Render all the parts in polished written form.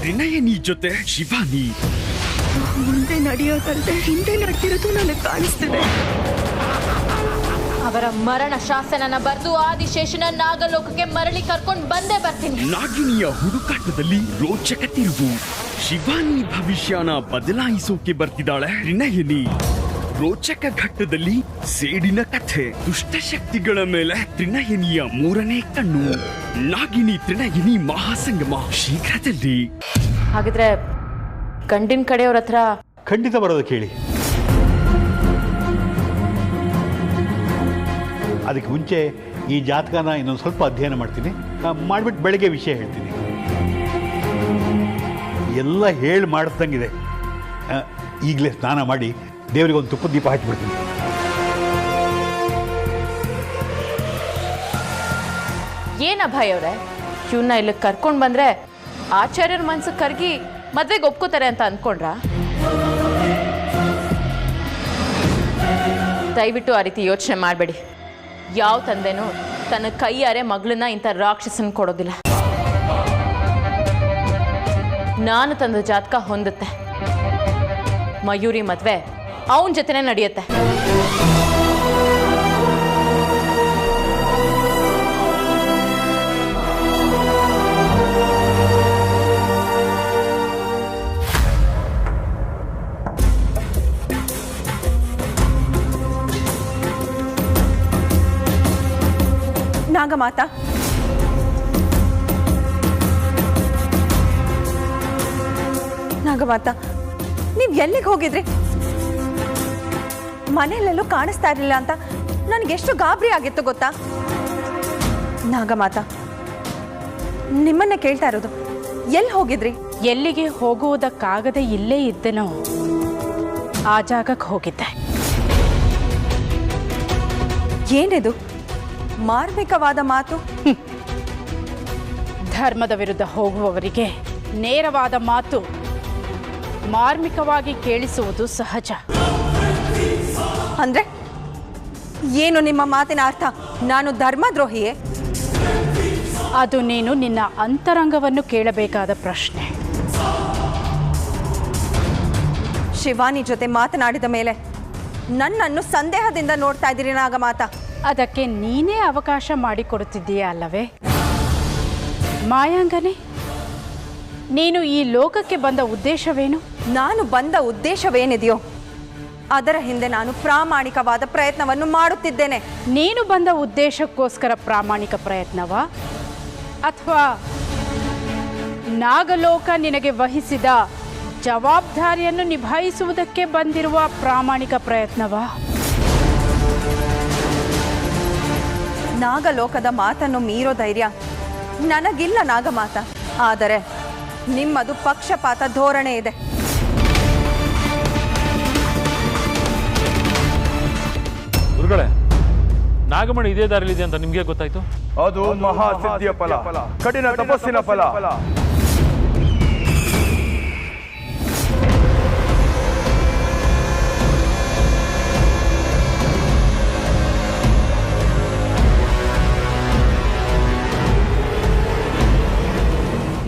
ತ್ರಿನಯನಿ ಜೊತೆ ಶಿವಾನಿ. ಮುಂದೆ ನಡೆಯೋದಲ್ಲದೆ ಹಿಂದೆ ನಡೆದಿರೋದು ನನಗೆ ಕಾಣಿಸ್ತಿದೆ. ಅವರ ಮರಣ ಶಾಸನನ ಬರೆದು ಆದಿಶೇಷನ ನಾಗಲೋಕಕ್ಕೆ ಮರಳಿ ಕರ್ಕೊಂಡು ಬಂದೇ ಬರ್ತೀನಿ. ನಾಗಿನಿಯ ಹುಡುಕಾಟದಲ್ಲಿ ರೋಚಕ ತಿರುವು. ಶಿವಾನಿ ಭವಿಷ್ಯನ ಬದಲಾಯಿಸೋಕೆ ಬರ್ತಿದ್ದಾಳೆ ತ್ರಿನಯನಿ. ರೋಚಕ ಘಟ್ಟದಲ್ಲಿ ಸೇಡಿನ ಕಥೆ. ದುಷ್ಟಶಕ್ತಿಗಳ ಮೇಲೆ ತ್ರಿನಯನಿಯ ಮೂರನೇ ಕಣ್ಣು. ನಾಗಿನಿ ತ್ರಿನಯನಿ ಮಹಾಸಂಗಮ ಶೀಘ್ರದಲ್ಲಿ. ಹಾಗಿದ್ರೆ ಗಂಡಿನ ಕಡೆಯವ್ರ ಹತ್ರ ಖಂಡಿತ ಬರೋದು ಕೇಳಿ. ಅದಕ್ಕೆ ಮುಂಚೆ ಈ ಜಾತಕನ ಇನ್ನೊಂದು ಸ್ವಲ್ಪ ಅಧ್ಯಯನ ಮಾಡ್ತೀನಿ. ಮಾಡಿಬಿಟ್ಟು ಬೆಳಗ್ಗೆ ವಿಷಯ ಹೇಳ್ತೀನಿ. ಎಲ್ಲ ಹೇಳಿ ಮಾಡಿಸ್ದಂಗಿದೆ. ಈಗಲೇ ಸ್ನಾನ ಮಾಡಿ ದೇವರಿಗೆ ಒಂದು ತುಪ್ಪದ ದೀಪ ಹಚ್ಚಿಬಿಡ್ತೀನಿ. ಏನ ಭಯ ಅವ್ರೆ, ಇವನ್ನ ಇಲ್ಲಿ ಕರ್ಕೊಂಡು ಬಂದ್ರೆ ಆಚಾರ್ಯರ ಮನ್ಸು ಕರ್ಗಿ ಮದ್ವೆಗೆ ಒಪ್ಕೋತಾರೆ ಅಂತ ಅಂದ್ಕೊಂಡ್ರ? ದಯವಿಟ್ಟು ಆ ರೀತಿ ಯೋಚನೆ ಮಾಡಬೇಡಿ. ಯಾವ ತಂದೆನೂ ತನ್ನ ಕೈಯಾರೆ ಮಗಳನ್ನ ಇಂಥ ರಾಕ್ಷಸನ್ ಕೊಡೋದಿಲ್ಲ. ನಾನು ತಂದ ಜಾತಕ ಹೊಂದುತ್ತೆ. ಮಯೂರಿ ಮದ್ವೆ ಅವನ ಜೊತೆನೇ ನಡೆಯುತ್ತೆ. ನಾಗಮಾತಾ, ನಾಗಮಾತಾ, ನೀವು ಎಲ್ಲಿಗೆ ಹೋಗಿದ್ರಿ? ಮನೆಯಲ್ಲೆಲ್ಲೂ ಕಾಣಿಸ್ತಾ ಇರಲಿಲ್ಲ ಅಂತ ನನಗೆಷ್ಟು ಗಾಬರಿ ಆಗಿತ್ತು ಗೊತ್ತಾ? ನಾಗಮಾತಾ, ನಿಮ್ಮನ್ನೇ ಕೇಳ್ತಾ ಇರೋದು, ಎಲ್ಲಿ ಹೋಗಿದ್ರಿ? ಎಲ್ಲಿಗೆ ಹೋಗುವುದಕ್ಕಾಗದೆ ಇಲ್ಲೇ ಇದ್ದೆನೋ ಆ ಜಾಗಕ್ಕೆ ಹೋಗಿದ್ದೆ. ಏನಿದು ಮಾರ್ಮಿಕವಾದ ಮಾತು? ಧರ್ಮದ ವಿರುದ್ಧ ಹೋಗುವವರಿಗೆ ನೇರವಾದ ಮಾತು ಮಾರ್ಮಿಕವಾಗಿ ಕೇಳಿಸುವುದು ಸಹಜ. ಅಂದ್ರೆ ಏನು ನಿಮ್ಮ ಮಾತಿನ ಅರ್ಥ? ನಾನು ಧರ್ಮದ್ರೋಹಿಯೇ? ಅದು ನೀನು ನಿನ್ನ ಅಂತರಂಗವನ್ನು ಕೇಳಬೇಕಾದ ಪ್ರಶ್ನೆ. ಶಿವಾನಿ ಜೊತೆ ಮಾತನಾಡಿದ ಮೇಲೆ ನನ್ನನ್ನು ಸಂದೇಹದಿಂದ ನೋಡ್ತಾ ಇದ್ದೀರಿ ನಾಗಮಾತಾ. ಅದಕ್ಕೆ ನೀನೇ ಅವಕಾಶ ಮಾಡಿಕೊಡುತ್ತಿದ್ದೀಯ ಅಲ್ಲವೇ? ಮಾಯಾಂಗನೆ, ನೀನು ಈ ಲೋಕಕ್ಕೆ ಬಂದ ಉದ್ದೇಶವೇನು? ನಾನು ಬಂದ ಉದ್ದೇಶವೇನಿದೆಯೋ ಅದರ ಹಿಂದೆ ನಾನು ಪ್ರಾಮಾಣಿಕವಾದ ಪ್ರಯತ್ನವನ್ನು ಮಾಡುತ್ತಿದ್ದೇನೆ. ನೀನು ಬಂದ ಉದ್ದೇಶಕ್ಕೋಸ್ಕರ ಪ್ರಾಮಾಣಿಕ ಪ್ರಯತ್ನವ, ಅಥವಾ ನಾಗಲೋಕ ನಿನಗೆ ವಹಿಸಿದ ಜವಾಬ್ದಾರಿಯನ್ನು ನಿಭಾಯಿಸುವುದಕ್ಕೆ ಬಂದಿರುವ ಪ್ರಾಮಾಣಿಕ ಪ್ರಯತ್ನವ? ನಾಗಲೋಕದ ಮಾತನ್ನು ಮೀರೋ ಧೈರ್ಯ ನನಗಿಲ್ಲ ನಾಗಮಾತಾ. ಆದರೆ ನಿಮ್ಮದು ಪಕ್ಷಪಾತ ಧೋರಣೆ ಇದೆ. ಗುರುಗಳೇ, ನಾಗಮಣಿ ಇದೇ ದಾರಿಲಿದೆ ಅಂತ ನಿಮ್ಗೆ ಗೊತ್ತಾಯ್ತು? ಅದು ಮಹಾಸಿದ್ಧಿಯ ಫಲ, ಕಠಿಣ ತಪಸ್ಸಿನ ಫಲ.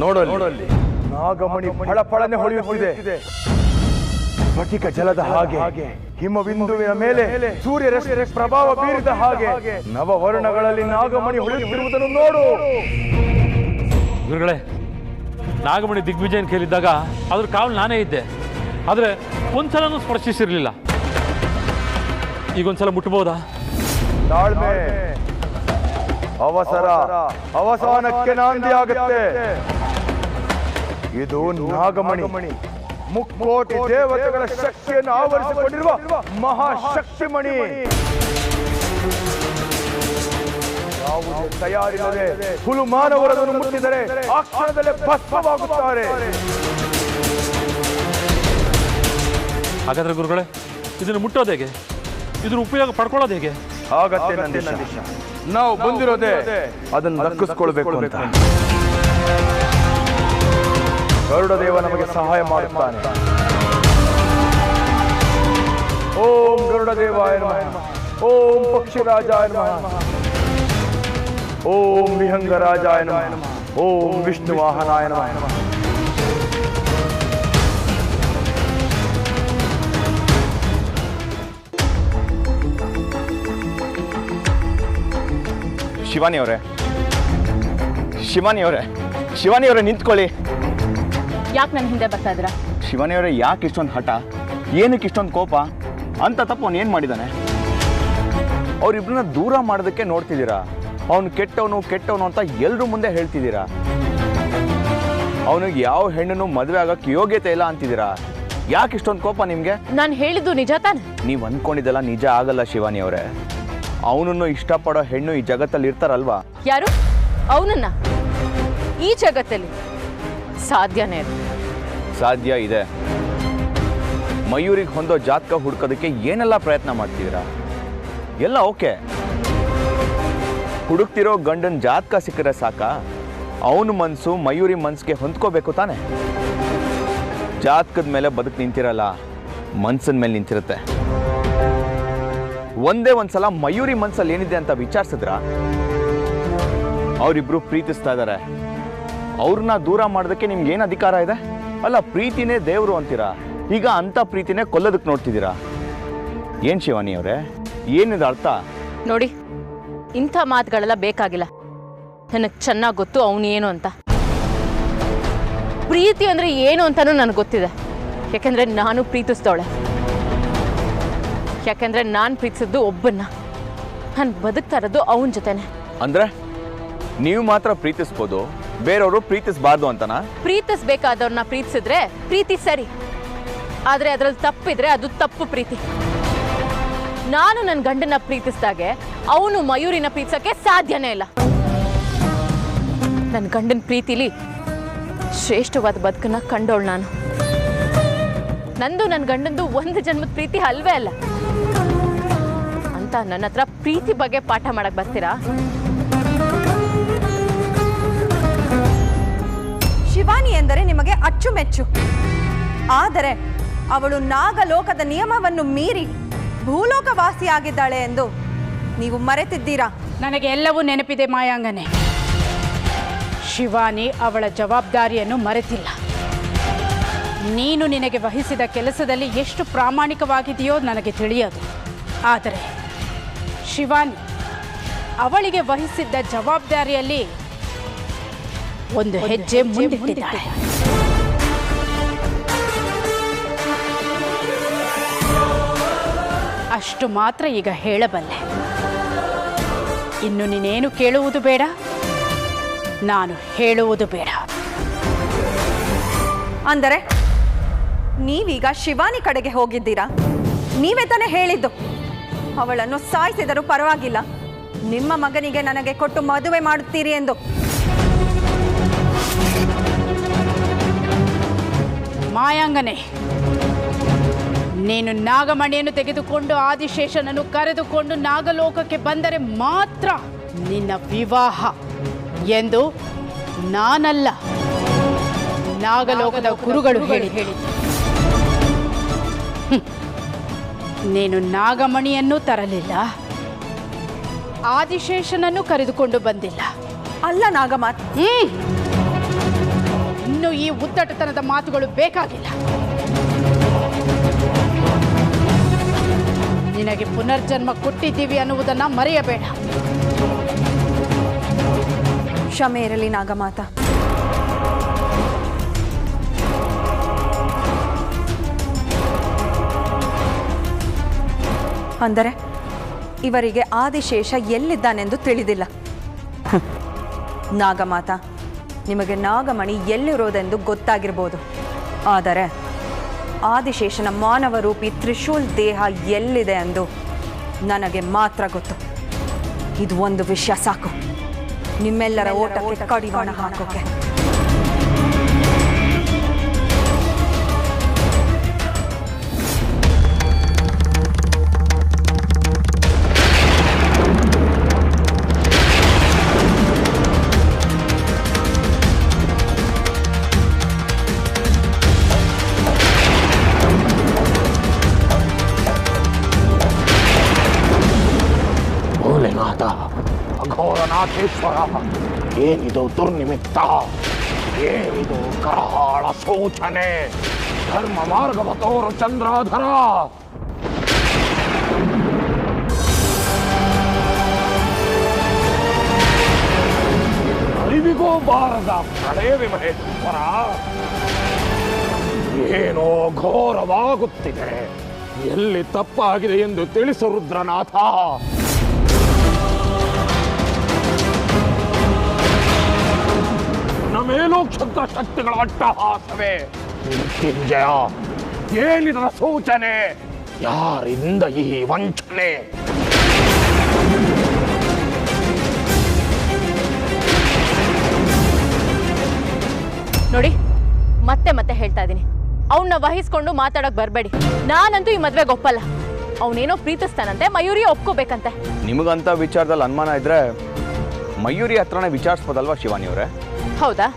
ನೋಡಲ್ಲಿ ನಾಗಮಣಿ ಫಳಫಳನೆ ಹೊಳೆಯುತ್ತಿದೆ. ಸ್ಫಟಿಕ ಜಲದ ಹಾಗೆ, ಹಿಮ ಬಿಂದುವಿನ ಮೇಲೆ ಸೂರ್ಯ ಪ್ರಭಾವ ಬೀರಿದ ಹಾಗೆ ನವವರ್ಣಗಳಲ್ಲಿ ನಾಗಮಣಿ ಹೊಳೆಯುತ್ತಿರುವುದನ್ನು ನೋಡು. ಗುರುಗಳೇ, ನಾಗಮಣಿ ದಿಗ್ವಿಜಯನ್ ಕೇಳಿದ್ದಾಗ ಅದ್ರ ಕಾವಲು ನಾನೇ ಇದ್ದೆ. ಆದರೆ ಒಂದ್ಸಲನೂ ಸ್ಪರ್ಶಿಸಿರ್ಲಿಲ್ಲ. ಈಗೊಂದ್ಸಲ ಮುಟ್ಟಬಹುದಾ? ತಾಳ್ಮೆ ಅವಸಾನಕ್ಕೆ ನಾಂದಿ ಆಗುತ್ತೆ. ಇದು ನಾಗಮಣಿ, ಮುಕ್ಕೋಟಿ ದೇವತೆಗಳ ಶಕ್ತಿಯನ್ನು ಆವರಿಸಿಕೊಂಡಿರುವ ಮಹಾಶಕ್ತಿಮಣಿ. ಯಾವುದೇ ತಯಾರಿಲ್ಲದೆ ಹುಲು ಮಾನವರನ್ನು ಮುಟ್ಟಿದರೆ ಆ ಕ್ಷಣದಲ್ಲೇ ಭಸ್ಮವಾಗುತ್ತಾರೆ. ಹಾಗಾದ್ರೆ ಗುರುಗಳೇ, ಇದನ್ನು ಮುಟ್ಟೋದು ಹೇಗೆ? ಇದರ ಉಪಯೋಗ ಪಡ್ಕೊಳ್ಳೋದು ಹೇಗೆ? ಆಗತ್ತೆ ನಂದೀಶ, ನಾವು ಬಂದಿರೋದೇ ಅದನ್ನು ದಕ್ಕಿಸ್ಕೊಳ್ಬೇಕು ಅಂತ. ಗರುಡದೇವ ನಮಗೆ ಸಹಾಯ ಮಾಡುತ್ತಾನೆ. ಓಂ ಗರುಡದೇವಾಯ ನಮಃ, ಓಂ ಪಕ್ಷಿರಾಜಾಯ ನಮಃ, ಓಂ ವಿಹಂಗರಾಜಾಯ ನಮಃ, ಓಂ ವಿಷ್ಣು ವಾಹನಾಯ ನಮಃ. ಶಿವಾನಿ ಅವರೇ, ಶಿವಾನಿ ಅವರೇ, ಶಿವಾನಿ ಅವರೇ ನಿಂತ್ಕೊಳ್ಳಿ. ಯಾಕೆ ನನ್ನ ಹಿಂದೆ ಬರ್ತಾ ಇದ್ದೀರಾ? ಶಿವಾನಿ ಅವರೇ, ಯಾಕೆ ಇಷ್ಟೊಂದು ಹಠ, ಏನಕ್ಕೆ ಇಷ್ಟೊಂದು ಕೋಪ? ಅಂತ ತಪ್ಪು ಅವನು ಏನು ಮಾಡಿದ್ದಾನೆ? ಅವರಿಬ್ಬರನ್ನ ದೂರ ಮಾಡೋದಕ್ಕೆ ನೋಡ್ತಿದ್ದೀರಾ. ಅವನು ಕೆಟ್ಟವನು ಅಂತ ಎಲ್ಲರೂ ಮುಂದೆ ಹೇಳ್ತಿದ್ದೀರಾ. ಅವನಿಗೆ ಯಾವ ಹೆಣ್ಣನ್ನು ಮದುವೆ ಆಗಕ್ಕೆ ಯೋಗ್ಯತೆ ಇಲ್ಲ ಅಂತಿದ್ದೀರಾ. ಯಾಕೆ ಇಷ್ಟೊಂದು ಕೋಪ ನಿಮಗೆ? ನಾನು ಹೇಳಿದ್ದು ನಿಜ ತಾನೆ? ನೀವು ಅಂದ್ಕೊಂಡಿದ್ದೆಲ್ಲ ನಿಜ ಆಗಲ್ಲ ಶಿವಾನಿ ಅವರೇ. ಅವನನ್ನು ಇಷ್ಟಪಡೋ ಹೆಣ್ಣು ಈ ಜಗತ್ತಲ್ಲಿ ಇರ್ತಾರಲ್ವಾ? ಯಾರು? ಅವನನ್ನ ಈ ಜಗತ್ತಲ್ಲಿ ಸಾಧ್ಯನೇ ಇಲ್ಲ. ಸಾಧ್ಯ ಇದೆ. ಮಯೂರಿಗೆ ಹೊಂದೋ ಜಾತಕ ಹುಡ್ಕೋದಕ್ಕೆ ಏನೆಲ್ಲ ಪ್ರಯತ್ನ ಮಾಡ್ತಿದ್ದೀರಾ? ಎಲ್ಲ ಓಕೆ. ಹುಡುಕ್ತಿರೋ ಗಂಡನ ಜಾತಕ ಸಿಕ್ಕರೆ ಸಾಕ? ಅವನ ಮನಸ್ಸು ಮಯೂರಿ ಮನಸ್ಸಿಗೆ ಹೊಂದ್ಕೋಬೇಕು ತಾನೆ. ಜಾತಕದ ಮೇಲೆ ಬದುಕು ನಿಂತಿರಲ್ಲ, ಮನ್ಸಿನ ಮೇಲೆ ನಿಂತಿರುತ್ತೆ. ಒಂದೇ ಒಂದ್ಸಲ ಮಯೂರಿ ಮನ್ಸಲ್ಲಿ ಏನಿದೆ ಅಂತ ವಿಚಾರಿಸಿದ್ರ? ಅವರಿಬ್ರು ಪ್ರೀತಿಸ್ತಾ ಇದ್ದಾರೆ. ಅವ್ರನ್ನ ದೂರ ಮಾಡೋದಕ್ಕೆ ನಿಮ್ಗೆ ಏನು ಅಧಿಕಾರ ಇದೆ? ಅಲ್ಲ, ಪ್ರೀತಿನೇ ದೇವರು ಅಂತೀರಾ, ಈಗ ಅಂತ ಪ್ರೀತಿನೇ ಕೊಲ್ಲೋದಕ್ಕೆ ನೋಡ್ತಿದ್ದೀರಾ. ಏನ್ ಶಿವಾನಿ ಅವರೇ, ಏನಿದೆ ಅರ್ಥ? ನೋಡಿ, ಇಂಥ ಮಾತುಗಳೆಲ್ಲ ಬೇಕಾಗಿಲ್ಲ. ನನಗೆ ಚೆನ್ನಾಗಿ ಗೊತ್ತು ಅವನು ಏನು ಅಂತ. ಪ್ರೀತಿ ಅಂದ್ರೆ ಏನು ಅಂತಾನೂ ನನಗೆ ಗೊತ್ತಿದೆ. ಯಾಕೆಂದ್ರೆ ನಾನು ಪ್ರೀತಿಸ್ದವಳೆ. ಯಾಕೆಂದ್ರೆ ನಾನು ಪ್ರೀತಿಸಿದ್ದು ಒಬ್ಬನ್ನ. ನಾನು ಬದುಕ್ತಾ ಇರೋದು ಅವನ ಜೊತೆನೆ. ಅಂದ್ರೆ ನೀವು ಮಾತ್ರ ಪ್ರೀತಿಸ್ಬೋದು, ಬೇರೆಯವರು ಪ್ರೀತಿಸಬಾರ್ದು ಅಂತನಾ? ಪ್ರೀತಿಸ್ಬೇಕಾದವ್ರನ್ನ ಪ್ರೀತಿಸಿದ್ರೆ ಪ್ರೀತಿ ಸರಿ, ಆದ್ರೆ ಅದ್ರಲ್ಲಿ ತಪ್ಪಿದ್ರೆ ಅದು ತಪ್ಪು ಪ್ರೀತಿ. ನಾನು ನನ್ನ ಗಂಡನ ಪ್ರೀತಿಸಿದಾಗೆ ಅವನು ಮಯೂರಿನ ಪ್ರೀತಿಸಕ್ಕೆ ಸಾಧ್ಯನೇ ಇಲ್ಲ. ನನ್ನ ಗಂಡನ ಪ್ರೀತಿಲಿ ಶ್ರೇಷ್ಠವಾದ ಬದುಕನ್ನ ಕಂಡವಳು ನಾನು. ನಂದು ನನ್ನ ಗಂಡಂದು ಒಂದು ಜನ್ಮದ ಪ್ರೀತಿ ಅಲ್ವೇ ಅಲ್ಲ ಅಂತ ನನ್ನ ಹತ್ರ ಪ್ರೀತಿ ಬಗ್ಗೆ ಪಾಠ ಮಾಡಕ್ ಬರ್ತೀರಾ? ಶಿವಾನಿ ಎಂದರೆ ನಿಮಗೆ ಅಚ್ಚುಮೆಚ್ಚು. ಆದರೆ ಅವಳು ನಾಗಲೋಕದ ನಿಯಮವನ್ನು ಮೀರಿ ಭೂಲೋಕವಾಸಿಯಾಗಿದ್ದಾಳೆ ಎಂದು ನೀವು ಮರೆತಿದ್ದೀರಾ? ನನಗೆ ಎಲ್ಲವೂ ನೆನಪಿದೆ ಮಾಯಾಂಗನೆ. ಶಿವಾನಿ ಅವಳ ಜವಾಬ್ದಾರಿಯನ್ನು ಮರೆತಿಲ್ಲ. ನೀನು ನಿನಗೆ ವಹಿಸಿದ ಕೆಲಸದಲ್ಲಿ ಎಷ್ಟು ಪ್ರಾಮಾಣಿಕವಾಗಿದೆಯೋ ನನಗೆ ತಿಳಿಯೋದು. ಆದರೆ ಶಿವಾನಿ ಅವಳಿಗೆ ವಹಿಸಿದ್ದ ಜವಾಬ್ದಾರಿಯಲ್ಲಿ ಒಂದು ಹೆಜ್ಜೆ ಮುಂದಿಟ್ಟಿದ್ದಾಳೆ. ಅಷ್ಟು ಮಾತ್ರ ಈಗ ಹೇಳಬಲ್ಲೆ. ಇನ್ನು ನೀನೇನು ಕೇಳುವುದು ಬೇಡ, ನಾನು ಹೇಳುವುದು ಬೇಡ. ಅಂದರೆ ನೀವೀಗ ಶಿವಾನಿ ಕಡೆಗೆ ಹೋಗಿದ್ದೀರಾ? ನೀವೇ ತಾನೇ ಹೇಳಿದ್ದು ಅವಳನ್ನು ಸಾಯಿಸಿದರೂ ಪರವಾಗಿಲ್ಲ, ನಿಮ್ಮ ಮಗನಿಗೆ ನನಗೆ ಕೊಟ್ಟು ಮದುವೆ ಮಾಡುತ್ತೀರಿ ಎಂದು. ಮಾಯಾಂಗನೆ, ನೀನು ನಾಗಮಣಿಯನ್ನು ತೆಗೆದುಕೊಂಡು ಆದಿಶೇಷನನ್ನು ಕರೆದುಕೊಂಡು ನಾಗಲೋಕಕ್ಕೆ ಬಂದರೆ ಮಾತ್ರ ನಿನ್ನ ವಿವಾಹ ಎಂದು ನಾನಲ್ಲ, ನಾಗಲೋಕದ ಗುರುಗಳು ಹೇಳಿದ್ದು. ನೀನು ನಾಗಮಣಿಯನ್ನು ತರಲಿಲ್ಲ, ಆದಿಶೇಷನನ್ನು ಕರೆದುಕೊಂಡು ಬಂದಿಲ್ಲ. ಅಲ್ಲ ನಾಗಮಾತ್, ಇನ್ನು ಈ ಉದ್ದಟತನದ ಮಾತುಗಳು ಬೇಕಾಗಿಲ್ಲ. ನಿನಗೆ ಪುನರ್ಜನ್ಮ ಕೊಟ್ಟಿದ್ದೀವಿ ಅನ್ನುವುದನ್ನು ಮರೆಯಬೇಡ. ಕ್ಷಮೆ ಇರಲಿ ನಾಗಮಾತ. ಅಂದರೆ ಇವರಿಗೆ ಆದಿಶೇಷ ಎಲ್ಲಿದ್ದಾನೆಂದು ತಿಳಿದಿಲ್ಲ. ನಾಗಮಾತ, ನಿಮಗೆ ನಾಗಮಣಿ ಎಲ್ಲಿರೋದೆಂದು ಗೊತ್ತಾಗಿರ್ಬೋದು, ಆದರೆ ಆದಿಶೇಷನ ಮಾನವ ರೂಪಿ ತ್ರಿಶೂಲ್ ದೇಹ ಎಲ್ಲಿದೆ ಎಂದು ನನಗೆ ಮಾತ್ರ ಗೊತ್ತು. ಇದು ಒಂದು ವಿಷಯ ಸಾಕು ನಿಮ್ಮೆಲ್ಲರ ಓಟಕ್ಕೆ ಕಡಿವಾಣ ಹಾಕೋಕೆ. ಅಘೋರನಾಥೇಶ್ವರ, ಏನಿದು ದುರ್ನಿಮಿತ್ತ, ಏನಿದು ಕರಾಳ ಸೂಚನೆ? ಧರ್ಮ ಮಾರ್ಗವ ತೋರು ಚಂದ್ರಾಧರ. ಬಾರದ ಪ್ರಣಯವೇ ಮಹೇಶ್ವರ. ಏನೋ ಘೋರವಾಗುತ್ತಿದೆ. ಎಲ್ಲಿ ತಪ್ಪಾಗಿದೆ ಎಂದು ತಿಳಿಸು ರುದ್ರನಾಥ. ಮೇಲೂ ಕ್ಷುದ್ರ ಶಕ್ತಿಗಳ ಅಟ್ಟಹಾಸವೇ. ಮೃತ್ಯುಂಜಯ, ಏನಿದರ ಸೂಚನೆ? ಯಾರಿಂದ ಈ ವಂಚನೆ? ನೋಡಿ, ಮತ್ತೆ ಮತ್ತೆ ಹೇಳ್ತಾ ಇದ್ದೀನಿ, ಅವನ್ನ ವಹಿಸ್ಕೊಂಡು ಮಾತಾಡಕ್ ಬರಬೇಡಿ. ನಾನಂತೂ ಈ ಮದ್ವೆಗೆ ಒಪ್ಪಲ್ಲ. ಅವನೇನೋ ಪ್ರೀತಿಸ್ತಾನಂತೆ, ಮಯೂರಿ ಒಪ್ಕೋಬೇಕಂತೆ. ನಿಮಗಂತ ವಿಚಾರದಲ್ಲಿ ಅನುಮಾನ ಇದ್ರೆ ಮಯೂರಿ ಹತ್ರನೇ ವಿಚಾರಿಸ್ಬೋದಲ್ವಾ ಶಿವಾನಿ ಅವರೇ? ಹೌದಾ?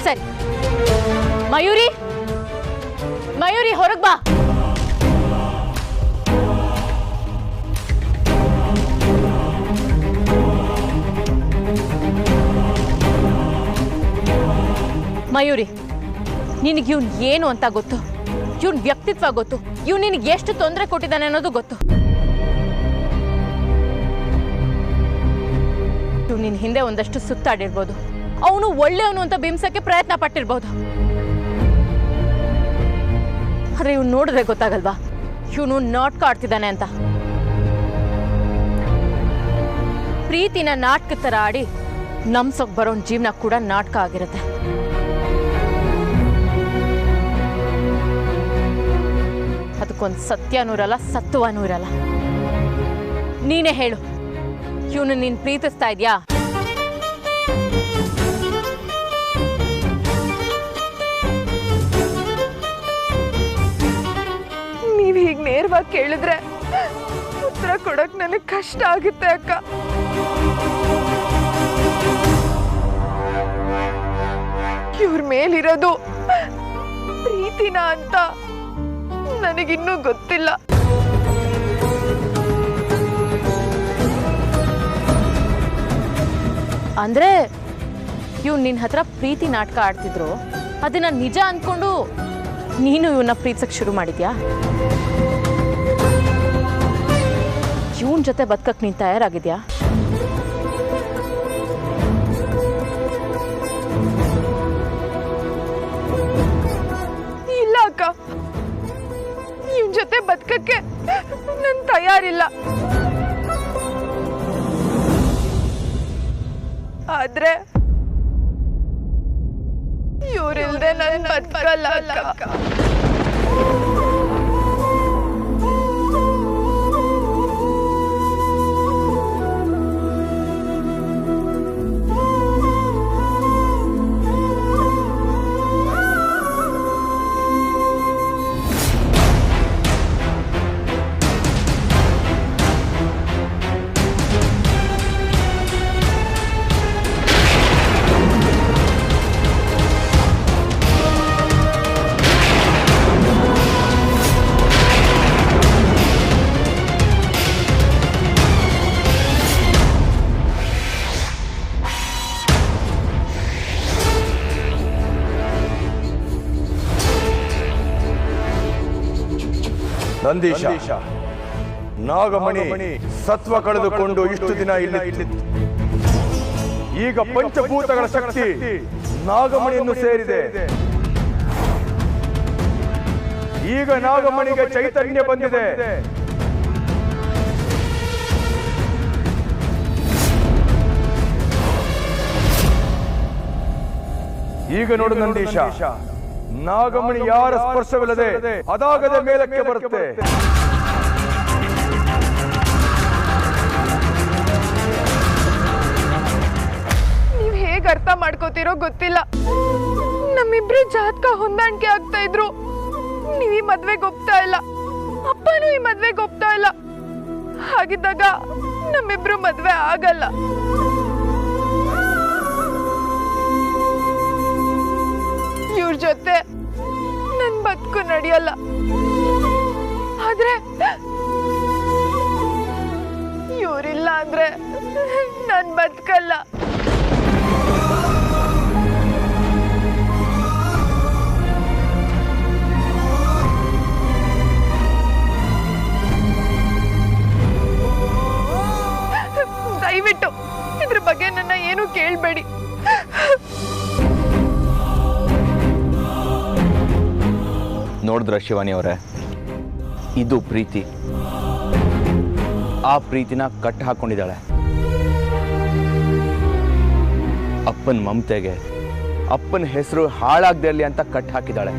ಸರಿ, ಮಯೂರಿ, ಮಯೂರಿ ಹೊರಗ್ ಬಾ. ಮಯೂರಿ, ನಿನಗೆ ಇವ್ನು ಏನು ಅಂತ ಗೊತ್ತು, ಇವನ್ ವ್ಯಕ್ತಿತ್ವ ಗೊತ್ತು, ಇವ್ ನಿನಗೆ ಎಷ್ಟು ತೊಂದರೆ ಕೊಟ್ಟಿದ್ದಾನೆ ಅನ್ನೋದು ಗೊತ್ತು. ಇವ್ ನಿನ್ ಹಿಂದೆ ಒಂದಷ್ಟು ಸುತ್ತಾಡಿರ್ಬೋದು, ಅವನು ಒಳ್ಳೆಯವನು ಅಂತ ಬಿಂಬಿಸಕ್ಕೆ ಪ್ರಯತ್ನ ಪಟ್ಟಿರ್ಬೋದು. ಆದ್ರೆ ಇವ್ನು ನೋಡಿದ್ರೆ ಗೊತ್ತಾಗಲ್ವಾ ಇವನು ನಾಟಕ ಆಡ್ತಿದ್ದಾನೆ ಅಂತ. ಪ್ರೀತಿನ ನಾಟಕ ತರ ಆಡಿ ನಮ್ಸೋಕ್ ಬರೋನ್ ಜೀವನ ಕೂಡ ನಾಟಕ ಆಗಿರುತ್ತೆ. ಅದಕ್ಕೊಂದು ಸತ್ಯನೂ ಇರಲ್ಲ, ಸತ್ವನೂ ಇರಲ್ಲ. ನೀನೇ ಹೇಳು, ಇವನು ನೀನ್ ಪ್ರೀತಿಸ್ತಾ ಇದ್ಯಾ? ನೀವ್ ಹೀಗ್ ನೇರವಾಗಿ ಕೇಳಿದ್ರೆ ಉತ್ತರ ಕೊಡಕ್ ನನಗೆ ಕಷ್ಟ ಆಗುತ್ತೆ ಅಕ್ಕ. ಇವ್ರ ಮೇಲಿರೋದು ಪ್ರೀತಿನ ಅಂತ ನನಗಿನ್ನೂ ಗೊತ್ತಿಲ್ಲ. ಅಂದ್ರೆ ಇವ್ ನಿನ್ ಹತ್ರ ಪ್ರೀತಿ ನಾಟಕ ಆಡ್ತಿದ್ರು, ಅದನ್ನ ನಿಜ ಅಂದ್ಕೊಂಡು ನೀನು ಇವನ್ನ ಪ್ರೀತಿಸಕ್ ಶುರು ಮಾಡಿದ್ಯಾ? ಇವನ್ ಜೊತೆ ಬದುಕಕ್ ನೀನ್ ತಯಾರಾಗಿದ್ಯಾ? ಇಲ್ಲ ಅಕ್ಕ, ಇವನ್ ಜೊತೆ ಬದುಕಕ್ಕೆ ನನ್ ತಯಾರಿಲ್ಲ. ಆದ್ರೆ ಇವರಿಲ್ದೆ ನನ್ ಬದುಕಲ್ಲ ಅಕ್ಕ. ನಂದೀಶ, ನಾಗಮಣಿ ಸತ್ವ ಕಳೆದುಕೊಂಡು ಇಷ್ಟು ದಿನ ಇಲ್ಲಿ ಈಗ ಪಂಚಭೂತಗಳ ಶಕ್ತಿ ನಾಗಮಣಿಯನ್ನು ಸೇರಿದೆ. ಈಗ ನಾಗಮಣಿಗೆ ಚೈತನ್ಯ ಬಂದಿದೆ. ಈಗ ನೋಡು ನಂದೀಶ, ನಾಗಮಣಿ ಯಾರ ಸ್ಪರ್ಶವಿಲ್ಲದೆ ಅದಾಗದೆ ಮೇಲಕ್ಕೆ ಬರುತ್ತೆ. ನೀವ್ ಹೇಗ್ ಅರ್ಥ ಮಾಡ್ಕೋತಿರೋ ಗೊತ್ತಿಲ್ಲ. ನಮ್ಮಿಬ್ರು ಜಾತಕ ಹೊಂದಾಣಿಕೆ ಆಗ್ತಾ ಇದ್ರು, ನೀವ್ ಈ ಮದ್ವೆಗೆ ಒಪ್ತಾ ಇಲ್ಲ, ಅಪ್ಪನೂ ಈ ಮದ್ವೆಗೆ ಒಪ್ತಾ ಇಲ್ಲ. ಹಾಗಿದ್ದಾಗ ನಮ್ಮಿಬ್ರು ಮದ್ವೆ ಆಗಲ್ಲ. ಇವ್ರ ಜೊತೆ ನನ್ ಬದುಕು ನಡೆಯಲ್ಲ. ಆದ್ರೆ ಇವರಿಲ್ಲ ಅಂದ್ರೆ ನನ್ ಬದುಕಲ್ಲ. ದಯವಿಟ್ಟು ಇದ್ರ ಬಗ್ಗೆ ನನ್ನ ಏನು ಕೇಳಬೇಡಿ. ನೋಡಿದ್ರ ಶಿವಾನಿ ಅವರೇ, ಇದು ಪ್ರೀತಿ. ಆ ಪ್ರೀತಿನ ಕಟ್ಟು ಹಾಕೊಂಡಿದ್ದಾಳೆ. ಅಪ್ಪನ ಮಮತೆಗೆ, ಅಪ್ಪನ ಹೆಸರು ಹಾಳಾಗದೆ ಇರಲಿ ಅಂತ ಕಟ್ಟು ಹಾಕಿದ್ದಾಳೆ.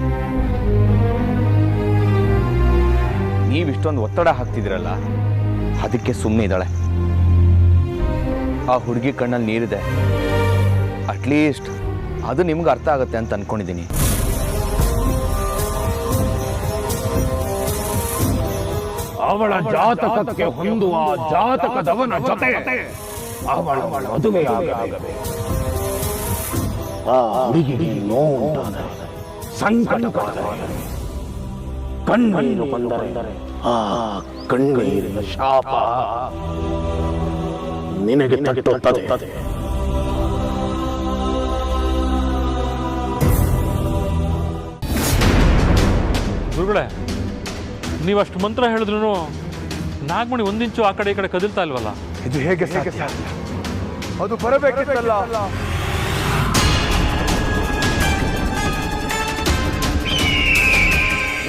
ನೀವಿಷ್ಟೊಂದು ಒತ್ತಡ ಹಾಕ್ತಿದ್ದೀರಲ್ಲ, ಅದಕ್ಕೆ ಸುಮ್ಮನೆ ಇದ್ದಾಳೆ. ಆ ಹುಡುಗಿ ಕಣ್ಣಲ್ಲಿ ನೀರಿದೆ. ಅಟ್ಲೀಸ್ಟ್ ಅದು ನಿಮ್ಗೆ ಅರ್ಥ ಆಗುತ್ತೆ ಅಂತ ಅನ್ಕೊಂಡಿದ್ದೀನಿ. ಅವಳ ಜಾತಕಕ್ಕೆ ಹೊಂದುವ ಜಾತಕದವನ ಜೊತೆ ಅವಳ ಮದುವೆಯಾಗಬೇಕು. ಆ ಹುಡುಗಿಗೆ ನೋವುಂಟಾದರೆ, ಸಂಕಟವಾದರೆ, ಕಣ್ಣೀರು ಬಂದರೆ ಆ ಕಣ್ಣೀರಿನ ಶಾಪ ನಿನಗೆ ತಟ್ಟುತ್ತದೆ. ಗುರುಗಳೇ, ನೀವಷ್ಟು ಮಂತ್ರ ಹೇಳಿದ್ರು ನಾಗಮಣಿ ಒಂದಿಂಚು ಆ ಕಡೆ ಈ ಕಡೆ ಕದಿಲ್ತಾ ಇಲ್ವಲ್ಲ? ಇದು ಹೇಗೆ ಸಾಧ್ಯ? ಅದು ಬರಬೇಕಿತ್ತಲ್ಲ.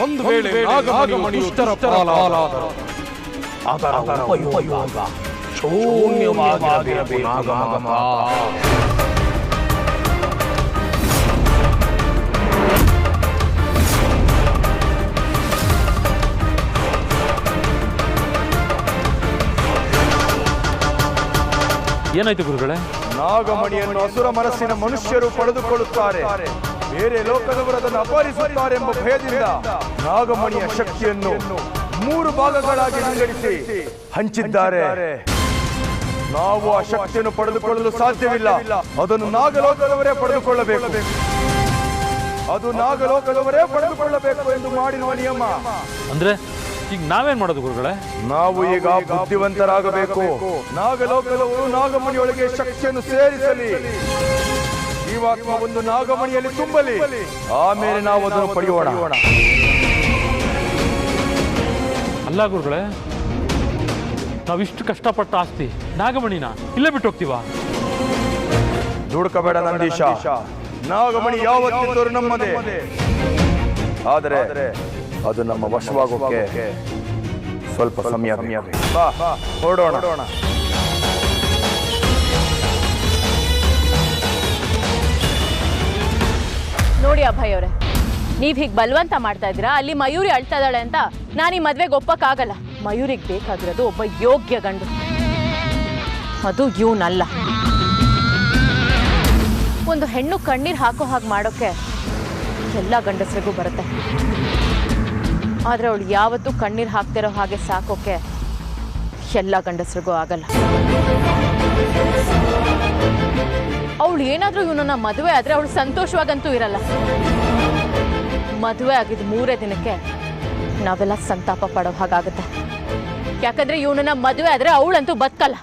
ಒಂದು ವೇಳೆ ನಾಗಮಣಿಯು ದುಷ್ಟರ ಪಾಲಾದರೆ ಅದರ ಉಪಯೋಗ ಶೂನ್ಯವಾಗಿರಬೇಕು. ನಾಗಮತ ಏನಾಯ್ತು ಗುರುಗಳೇ? ನಾಗಮಣಿಯನ್ನು ಅಸುರ ಮನಸ್ಸಿನ ಮನುಷ್ಯರು ಪಡೆದುಕೊಳ್ಳುತ್ತಾರೆ. ಬೇರೆ ಲೋಕದವರು ಅದನ್ನು ಅಪಹರಿಸುತ್ತಾರೆ ಎಂಬ ಭಯದಿಂದ ನಾಗಮಣಿಯ ಶಕ್ತಿಯನ್ನು 3 ಭಾಗಗಳಾಗಿ ವಿಂಗಡಿಸಿ ಹಂಚಿದ್ದಾರೆ. ನಾವು ಆ ಶಕ್ತಿಯನ್ನು ಪಡೆದುಕೊಳ್ಳಲು ಸಾಧ್ಯವಿಲ್ಲ. ಅದನ್ನು ನಾಗಲೋಕದವರೇ ಪಡೆದುಕೊಳ್ಳಬೇಕು. ಅದು ನಾಗಲೋಕದವರೇ ಪಡೆದುಕೊಳ್ಳಬೇಕು ಎಂದು ಮಾಡಿರುವ ನಿಯಮ. ಅಂದ್ರೆ ಈಗ ನಾವೇನ್ ಮಾಡೋದು ಗುರುಗಳೇ? ನಾವು ಈಗ ಬುದ್ಧಿವಂತರಾಗಬೇಕು. ನಾಗಲೋಕದವರು ನಾಗಮಣಿಯೊಳಗೆ ಶಕ್ತಿಯನ್ನು ಸೇರಿಸಲಿ. ಜೀವಾತ್ಮ ಒಂದು ನಾಗಮಣಿಯಲ್ಲಿ ತುಂಬಲಿ. ಆಮೇಲೆ ನಾವು ಅದನ್ನು ಪಡೆಯೋಣ. ಅಲ್ಲ ಗುರುಗಳೇ, ನಾವಿಷ್ಟು ಕಷ್ಟಪಟ್ಟ ಆಸ್ತಿ ನಾಗಮಣಿನ ಇಲ್ಲೇ ಬಿಟ್ಟು ಹೋಗ್ತೀವಾ? ದುಡುಕಬೇಡ ನಂದೀಶ. ನಾಗಮಣಿ ಯಾವತ್ತಿದ್ದರೂ ನಮ್ಮದೇ. ಆದರೆ ಅದು ನಮ್ಮ ವಶವಾಗೋಕೆ ಸ್ವಲ್ಪ ಸಮಯ ಬೇಕು. ಬಾ ಹೊರಡೋಣ. ನೋಡಿ ಅಭಯ್ ಅವರೇ, ನೀವು ಹೀಗೆ ಬಲವಂತ ಮಾಡ್ತಾ ಇದ್ದೀರಾ. ಅಲ್ಲಿ ಮಯೂರಿ ಅಳ್ತಾ ಇದ್ದಾಳೆ ಅಂತ ನಾನು ಈ ಮದುವೆಗೆ ಒಪ್ಪಕ್ಕಾಗಲ್ಲ. ಮಯೂರಿಗೆ ಬೇಕಾಗಿರೋದು ಒಬ್ಬ ಯೋಗ್ಯ ಗಂಡು, ಅದು ಇವನಲ್ಲ. ಒಂದು ಹೆಣ್ಣು ಕಣ್ಣೀರು ಹಾಕೋ ಹಾಗೆ ಮಾಡೋಕ್ಕೆ ಎಲ್ಲ ಗಂಡಸರಿಗೂ ಬರುತ್ತೆ. ಆದರೆ ಅವಳು ಯಾವತ್ತೂ ಕಣ್ಣೀರು ಹಾಕ್ತಿರೋ ಹಾಗೆ ಸಾಕೋಕೆ ಎಲ್ಲ ಗಂಡಸರಿಗೂ ಆಗಲ್ಲ. ಅವಳು ಏನಾದರೂ ಇವನನ್ನ ಮದುವೆ ಆದರೆ ಅವಳು ಸಂತೋಷವಾಗಂತೂ ಇರಲ್ಲ. ಮದುವೆ ಆಗಿದ್ದು 3 ದಿನಕ್ಕೆ ನಾವೆಲ್ಲ ಸಂತಾಪ ಪಡೋ ಹಾಗಾಗುತ್ತೆ. ಯಾಕಂದ್ರೆ ಇವನನ್ನ ಮದುವೆ ಆದರೆ ಅವಳಂತೂ ಬದುಕಲ್ಲ.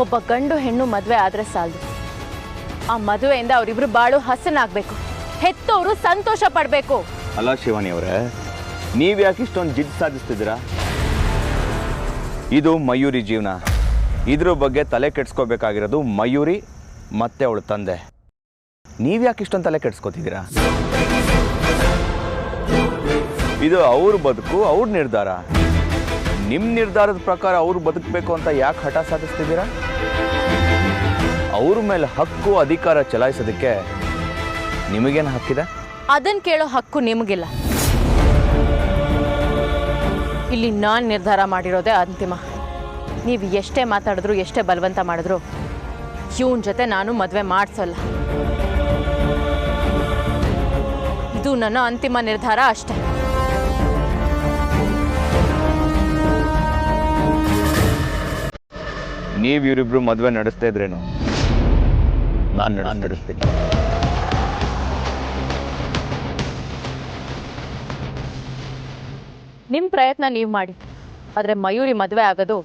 ಒಬ್ಬ ಗಂಡು ಹೆಣ್ಣು ಮದುವೆ ಆದರೆ ಸಾಲದು. ಆ ಮದುವೆಯಿಂದ ಅವರಿಬ್ರು ಬಾಳು ಹಸನಾಗಬೇಕು, ಹೆತ್ತವರು ಸಂತೋಷ ಪಡಬೇಕು. ಅಲ್ಲ ಶಿವಾನಿ ಅವರೇ, ನೀವ್ಯಾಕೆ ಇಷ್ಟೊಂದು ಜಿದ್ದು ಸಾಧಿಸ್ತಿದ್ದೀರಾ? ಇದು ಮಯೂರಿ ಜೀವನ. ಇದ್ರ ಬಗ್ಗೆ ತಲೆ ಕೆಡ್ಸ್ಕೋಬೇಕಾಗಿರೋದು ಮಯೂರಿ ಮತ್ತೆ ಅವಳ ತಂದೆ. ನೀವ್ಯಾಕೆ ಇಷ್ಟೊಂದು ತಲೆ ಕೆಡ್ಸ್ಕೋತಿದ್ದೀರಾ? ಇದು ಅವ್ರ ಬದುಕು, ಅವ್ರ ನಿರ್ಧಾರ. ನಿಮ್ಮ ನಿರ್ಧಾರದ ಪ್ರಕಾರ ಅವ್ರು ಬದುಕಬೇಕು ಅಂತ ಯಾಕೆ ಹಠ ಸಾಧಿಸ್ತಿದ್ದೀರಾ? ಅವ್ರ ಮೇಲೆ ಹಕ್ಕು ಅಧಿಕಾರ ಚಲಾಯಿಸೋದಕ್ಕೆ ನಿಮಗೇನು ಹಕ್ಕಿದೆ? ಅದನ್ನ ಕೇಳೋ ಹಕ್ಕು ನಿಮಗಿಲ್ಲ. ಇಲ್ಲಿ ನಾನು ನಿರ್ಧಾರ ಮಾಡಿರೋದೇ ಅಂತಿಮ. ನೀವು ಎಷ್ಟೇ ಮಾತಾಡಿದ್ರು, ಎಷ್ಟೇ ಬಲವಂತ ಮಾಡಿದ್ರು ಇವನ ಜೊತೆ ನಾನು ಮದುವೆ ಮಾಡಿಸಲ್ಲ. ಇದು ನನ್ನ ಅಂತಿಮ ನಿರ್ಧಾರ ಅಷ್ಟೇ. ನೀವು ಇವರಿಬ್ರು ಮದುವೆ ನಡೆಸ್ತಾ ಇದ್ರೇನು ನಾನು ನಡೆಸ್ತೀನಿ. ನಿಮ್ಮ ಪ್ರಯತ್ನ ನೀವು ಮಾಡಿ, ಆದರೆ ಮಯೂರಿ ಮದುವೆ ಆಗೋದು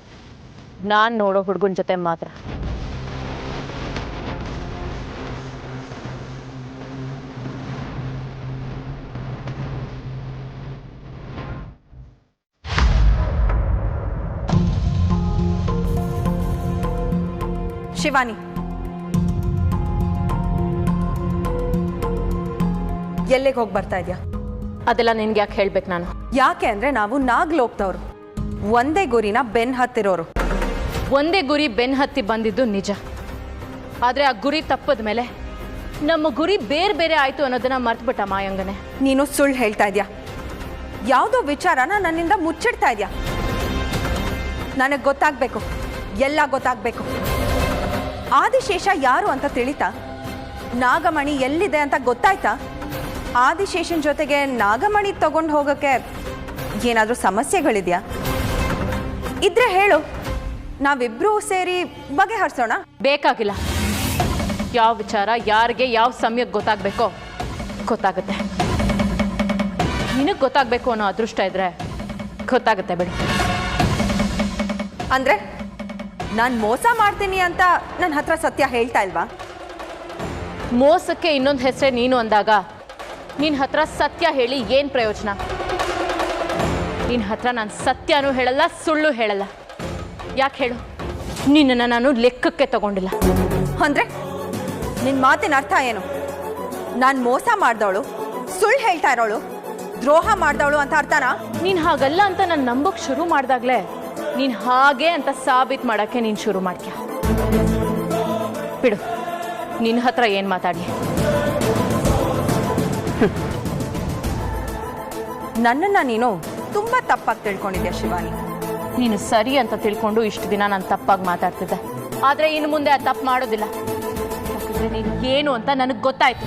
ನಾನು ನೋಡೋ ಹುಡುಗನ ಜೊತೆ ಮಾತ್ರ. ಶಿವಾನಿ, ಎಲ್ಲಿಗೆ ಹೋಗಿ ಬರ್ತಾ ಇದೆಯಾ? ಅದೆಲ್ಲ ನಿನ್ಗೆ ಯಾಕೆ ಹೇಳ್ಬೇಕು ನಾನು? ಯಾಕೆ ಅಂದ್ರೆ ನಾವು ನಾಗ್ಲೋಗ್ತವ್ರು, ಒಂದೇ ಗುರಿನ ಬೆನ್ ಹತ್ತಿರೋರು. ಒಂದೇ ಗುರಿ ಬೆನ್ ಹತ್ತಿ ಬಂದಿದ್ದು ನಿಜ. ಆದ್ರೆ ಆ ಗುರಿ ತಪ್ಪದ ಮೇಲೆ ನಮ್ಮ ಗುರಿ ಬೇರೆ ಬೇರೆ ಆಯ್ತು ಅನ್ನೋದನ್ನ ಮರ್ತ್ಬಿಟ್ಟ ಮಾಯಂಗನೆ. ನೀನು ಸುಳ್ಳು ಹೇಳ್ತಾ ಇದೆಯಾ? ಯಾವುದೋ ವಿಚಾರನ ನನ್ನಿಂದ ಮುಚ್ಚಿಡ್ತಾ ಇದೆಯಾ? ನನಗೆ ಗೊತ್ತಾಗಬೇಕು, ಎಲ್ಲ ಗೊತ್ತಾಗಬೇಕು. ಆದಿಶೇಷ ಯಾರು ಅಂತ ತಿಳಿತಾ? ನಾಗಮಣಿ ಎಲ್ಲಿದೆ ಅಂತ ಗೊತ್ತಾಯ್ತಾ? ಆದಿಶೇಷನ್ ಜೊತೆಗೆ ನಾಗಮಣಿ ತಗೊಂಡು ಹೋಗೋಕ್ಕೆ ಏನಾದರೂ ಸಮಸ್ಯೆಗಳಿದೆಯಾ? ಇದ್ರೆ ಹೇಳು, ನಾವಿಬ್ರೂ ಸೇರಿ ಬಗೆಹರಿಸೋಣ. ಬೇಕಾಗಿಲ್ಲ. ಯಾವ ವಿಚಾರ ಯಾರಿಗೆ ಯಾವ ಸಮಯಕ್ಕೆ ಗೊತ್ತಾಗಬೇಕೋ ಗೊತ್ತಾಗುತ್ತೆ. ನಿನಗೆ ಗೊತ್ತಾಗಬೇಕು ಅನ್ನೋ ಅದೃಷ್ಟ ಇದ್ರೆ ಗೊತ್ತಾಗುತ್ತೆ ಬಿಡು. ಅಂದ್ರೆ ನಾನು ಮೋಸ ಮಾಡ್ತೀನಿ ಅಂತ ನನ್ನ ಹತ್ರ ಸತ್ಯ ಹೇಳ್ತಾ ಇಲ್ವಾ? ಮೋಸಕ್ಕೆ ಇನ್ನೊಂದು ಹೆಸರೇ ನೀನು ಅಂದಾಗ ನಿನ್ನ ಹತ್ರ ಸತ್ಯ ಹೇಳಿ ಏನು ಪ್ರಯೋಜನ? ನಿನ್ನ ಹತ್ರ ನಾನು ಸತ್ಯನೂ ಹೇಳಲ್ಲ, ಸುಳ್ಳು ಹೇಳಲ್ಲ. ಯಾಕೆ ಹೇಳು? ನಿನ್ನನ್ನು ನಾನು ಲೆಕ್ಕಕ್ಕೆ ತಗೊಂಡಿಲ್ಲ. ಅಂದ್ರೆ ನಿನ್ನ ಮಾತಿನ ಅರ್ಥ ಏನು? ನಾನು ಮೋಸ ಮಾಡ್ದವಳು, ಸುಳ್ಳು ಹೇಳ್ತಾ ಇರೋಳು, ದ್ರೋಹ ಮಾಡ್ದವಳು ಅಂತ ಅರ್ಥನಾ? ನೀನು ಹಾಗಲ್ಲ ಅಂತ ನಾನು ನಂಬೋಕೆ ಶುರು ಮಾಡಿದಾಗಲೇ ನೀನು ಹಾಗೆ ಅಂತ ಸಾಬೀತು ಮಾಡೋಕ್ಕೆ ನೀನು ಶುರು ಮಾಡ್ತೀಯ. ಬಿಡು, ನಿನ್ನ ಹತ್ರ ಏನು ಮಾತಾಡಿ? ನನ್ನನ್ನು ನೀನು ತುಂಬ ತಪ್ಪಾಗಿ ತಿಳ್ಕೊಂಡಿದ್ಯಾ ಶಿವಾನಿ. ನೀನು ಸರಿ ಅಂತ ತಿಳ್ಕೊಂಡು ಇಷ್ಟು ದಿನ ನಾನು ತಪ್ಪಾಗಿ ಮಾತಾಡ್ತಿದ್ದೆ. ಆದರೆ ಇನ್ನು ಮುಂದೆ ಆ ತಪ್ಪು ಮಾಡೋದಿಲ್ಲ. ಯಾಕಂದರೆ ನೀನು ಏನು ಅಂತ ನನಗೆ ಗೊತ್ತಾಯ್ತು.